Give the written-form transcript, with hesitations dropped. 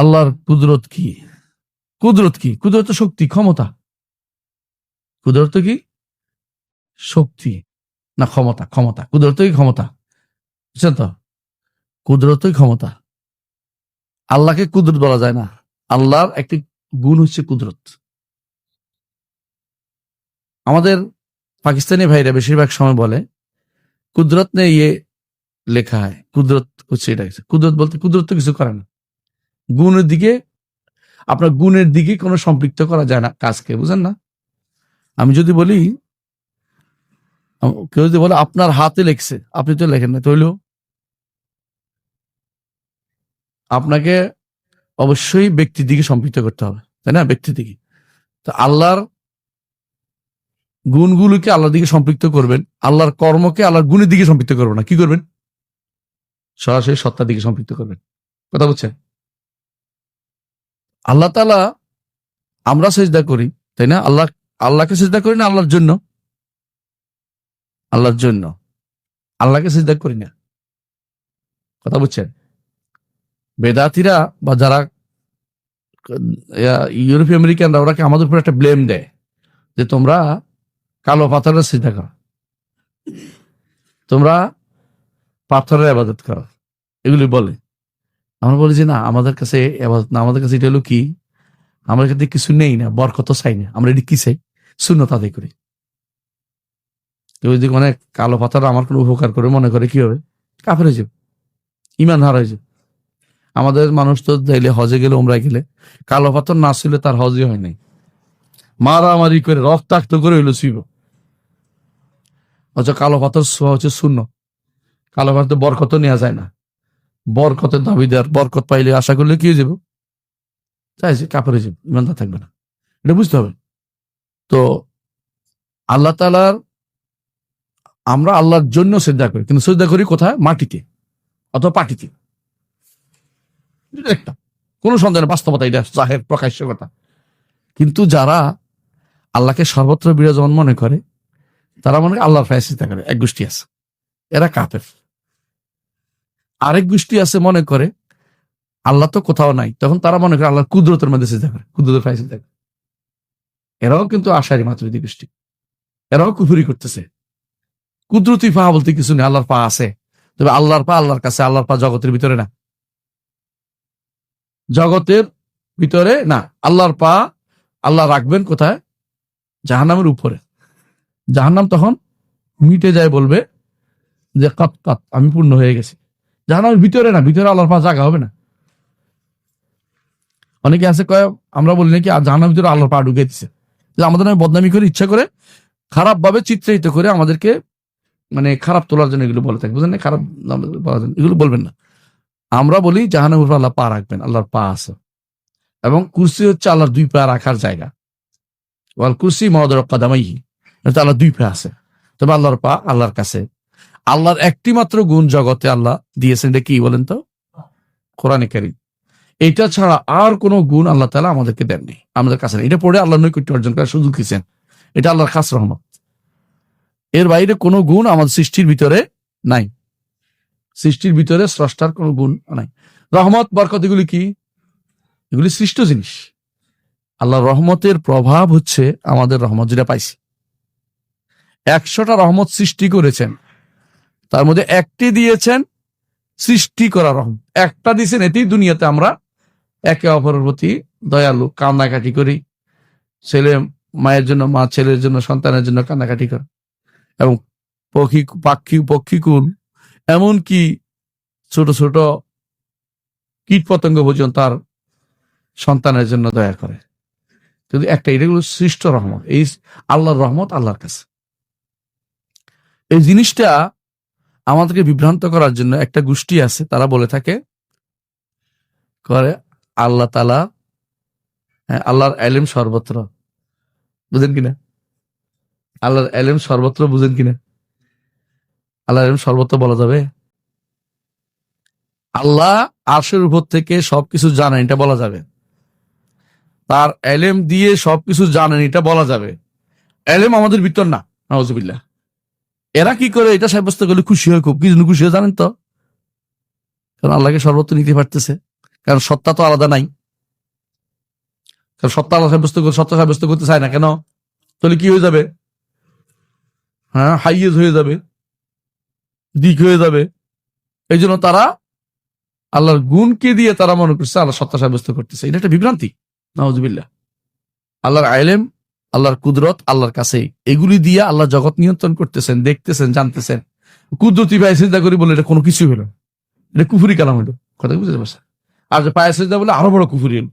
আল্লাহর কুদরত কি? কুদরত কি? কুদরত শক্তি, ক্ষমতা। কুদরত কি? শক্তি না ক্ষমতা? ক্ষমতা। কুদরত কি? ক্ষমতা। বুঝছেন তো? কুদরতই ক্ষমতা। আল্লাহকে কুদরত বলা যায় না। আল্লাহর একটি গুণ হচ্ছে কুদরত। আমাদের পাকিস্তানি ভাইরা বেশিরভাগ সময় বলে কুদরত নেই ইয়ে লেখা হয়, কুদরত হচ্ছে এটা। কুদরত বলতে কুদরত তো কিছু করে না। গুণের দিকে, আপনার গুণের দিকে কোনো সম্পৃক্ত করা যায় না কাজকে, বুঝেন না? আমি যদি বলি, কেউ যদি বলে আপনার হাতে লেখছে, আপনি তো লেখেন না, তাইলেও আপনাকে অবশ্যই ব্যক্তির দিকে সম্পৃক্ত করতে হবে, তাই না? ব্যক্তির দিকে। তো আল্লাহর গুণগুলোকে আল্লাহর দিকে সম্পৃক্ত করবেন, আল্লাহর কর্মকে আল্লাহর গুণের দিকে সম্পৃক্ত করবেন না। কি করবেন? সরাসরি সত্তার দিকে সম্পৃক্ত করবেন। কথা বুঝছেন? আল্লাহ তাআলা, আমরা সিজদা করি, তাই না? আল্লাহকে সিজদা করি না আল্লাহর জন্য? আল্লাহর জন্য। আল্লাহকে সিজদা করি না। কথা বুঝছেন? বেদাতিরা বা যারা ইউরোপীয় আমেরিকানরা, ওরা আমাদের উপর একটা ব্লেম দেয় যে তোমরা কালো পাথরের সিজদা করো, তোমরা পাথরের ইবাদত করো, এগুলি বলে। আমরা বলি যে না, আমাদের কাছে ইবাদত না, আমাদের কাছে এটা হলো কি, আমাদের কাছে কিছু নেই না, বরকত চাই না, আমরা এটি কি চাই? শূন্যতা আদায় করি। কেউ যদি মানে কালো পাথর আমার কোনো উপকার করে মনে করে, কি হবে? কাফের হয়ে যাবে, ইমান হারা হয়ে যাবে। আমাদের মানুষ তো যাইলে হজে গেলে, উমরায় গেলে, কালো পাথর না ছিল তার হজই হয় নাই, মারামারি করে রক্তাক্ত করে হইলো ছিল। অথচ কালো পাথর ছোঁয়া হচ্ছে শূন্য। কালো পাথর বরকত নেওয়া যায় না, বরকতের দাবিদার, বরকত পাইলে আশা করলে কি হয়ে যাবে? চাইছে কাপড় হয়ে যাবে, ইমানদার থাকবে না। এটা বুঝতে হবে। তো আল্লাহ তাআলার, আমরা আল্লাহর জন্য সিজদা করি, কিন্তু সিজদা করি কোথায়? মাটিতে অথবা পাটিতে। একটা কোন সন্দেহের বাস্তবতা, এটা জাহের প্রকাশ্য কথা। কিন্তু যারা আল্লাহকে সর্বত্র বিরাজমান মনে করে, তারা মনে করে আল্লাহর পায়ে সিজদা করে। এক গোষ্ঠী আছে, এরা কাফের। আরেক গোষ্ঠী আছে মনে করে আল্লাহ তো কোথাও নাই, তখন তারা মনে করে আল্লাহর কুদরতের মধ্যে সিজদা করে, কুদরতের পায়ে সিজদা করে। এরাও কিন্তু আশারি মাতুরিদি গোষ্ঠী, এরাও কুফরি করতেছে। কুদরতি পা বলতে কিছু নেই, আল্লাহর পা আছে, তবে আল্লাহর পা আল্লাহর কাছে, আল্লাহর পা জগতের ভিতরে না, জগতের ভিতরে না। আল্লাহর পা আল্লাহ রাখবেন কোথায়? জাহান্নামের উপরে। জাহান্নাম তখন মিটে যায়, বলবে যে কাত কাত, আমি পূর্ণ হয়ে গেছি। জাহান্নামের ভিতরে না, ভিতরে আল্লাহর পা জায়গা হবে না। অনেকে আছে কয়, আমরা বলি নাকি জাহান্নামের ভিতরে আল্লাহর পা ঢুকে দিচ্ছে, যে আমাদের নামে বদনামি করে, ইচ্ছা করে, খারাপ ভাবে চিত্রায়িত করে আমাদেরকে মানে খারাপ তোলার জন্য এগুলো বলে থাকে, বুঝলেন না? খারাপ বলার জন্য এগুলো বলবেন না। আমরা বলি জাহান্নামের উপর আল্লাহ পা রাখবেন, আল্লাহর পা আছে। এবং কুরসি হচ্ছে আল্লাহর দুই পা রাখার জায়গা। ওয়াল কুরসি মাওয়াদিউ কাদামাইহি, এটা আল্লাহর দুই পা আছে। তবে আল্লাহর পা আল্লাহর কাছে। আল্লাহর একটি মাত্র গুণ জগতে আল্লাহ দিয়েছেন, এটা কি বলেন তো? কোরআনে কারীম। এটা ছাড়া আর কোনো গুণ আল্লাহ তাআলা আমাদেরকে দেননি, আমাদের কাছে নেই। এটা পড়ে আল্লাহর নৈকট্য অর্জন করার সুযোগ দিয়েছেন, এটা আল্লাহর খাস রহমত। এর বাইরে কোনো গুণ আমাদের সৃষ্টির ভিতরে নাই। সৃষ্টির ভিতরে স্রষ্টার কোনো গুণ নাই। রহমত, বরকত, এগুলি কি? এগুলি সৃষ্ট জিনিস। আল্লাহর রহমতের প্রভাব হচ্ছে আমাদের রহমত, যেটা পাইছি। 100টা রহমত সৃষ্টি করেছেন, তার মধ্যে একটি দিয়েছেন সৃষ্টি করা রহমত, একটা দিয়েছেন, এতেই দুনিয়াতে আমরা একে অপরের প্রতি দয়ালু, কান্নাকাটি করি। ছেলে মায়ের জন্য, মা ছেলের জন্য, সন্তানের জন্য কান্নাকাটি করে। এবং পক্ষীকুল, এমনকি ছোট ছোট কীট পতঙ্গ পর্যন্ত তার সন্তানের জন্য দয়া করে। কিন্তু একটা, এটাগুলো সৃষ্ট রহমত। এই আল্লাহর রহমত আল্লাহর কাছে। এই জিনিসটা আমাদেরকে বিভ্রান্ত করার জন্য একটা গোষ্ঠী আছে, তারা বলে থাকে করে আল্লাহ তাআলা, আল্লাহর ইলম সর্বত্র, বুঝেন কিনা? আল্লাহর ইলম সর্বত্র, বুঝেন কিনা? আল্লাহর ইলম সর্বত্র বলা যাবে? আল্লাহ আরশের উপর থেকে সবকিছু জানেন, এটা বলা যাবে? তার ইলম দিয়ে সবকিছু জানেন, এটা বলা যাবে? ইলম আমাদের ভিতর না, নাউজুবিল্লাহ। এরা কি করে এটা সাব্যস্ত করলে খুশি হয়, খুব কি জন্য খুশি হয় জানেন তো? কারণ আল্লাহকে সর্বত্র নিতে পারতেছে, কারণ সত্তা তো আলাদা নাই, কারণ সত্তা আলাদা সত্তা সাব্যস্ত করতে চায় না কেন? তাহলে কি হয়ে যাবে? হ্যাঁ, হাইয়েজ হয়ে যাবে, দিক হয়ে যাবে। এই জন্য তারা আল্লাহর গুণকে দিয়ে তারা মনে করছে আল্লাহ সত্তা সাব্যস্ত করতেছে। এটা একটা বিভ্রান্তি, নাউজুবিল্লাহ। আল্লাহর আইলেম, আল্লাহর কুদরত আল্লাহর কাছে, এগুলি দিয়ে আল্লাহ জগৎ নিয়ন্ত্রণ করতেছেন, দেখতেছেন, জানতেছেন। কুদরতি পায়ে সিজদা করি বলে এটা কোনো কিছু হলো, এটা কুফুরি কালাম হলো, কথা বুঝতে পারছেন? আর যে পায়ে সিজদা বলে আরো বড় কুফুরি হলো।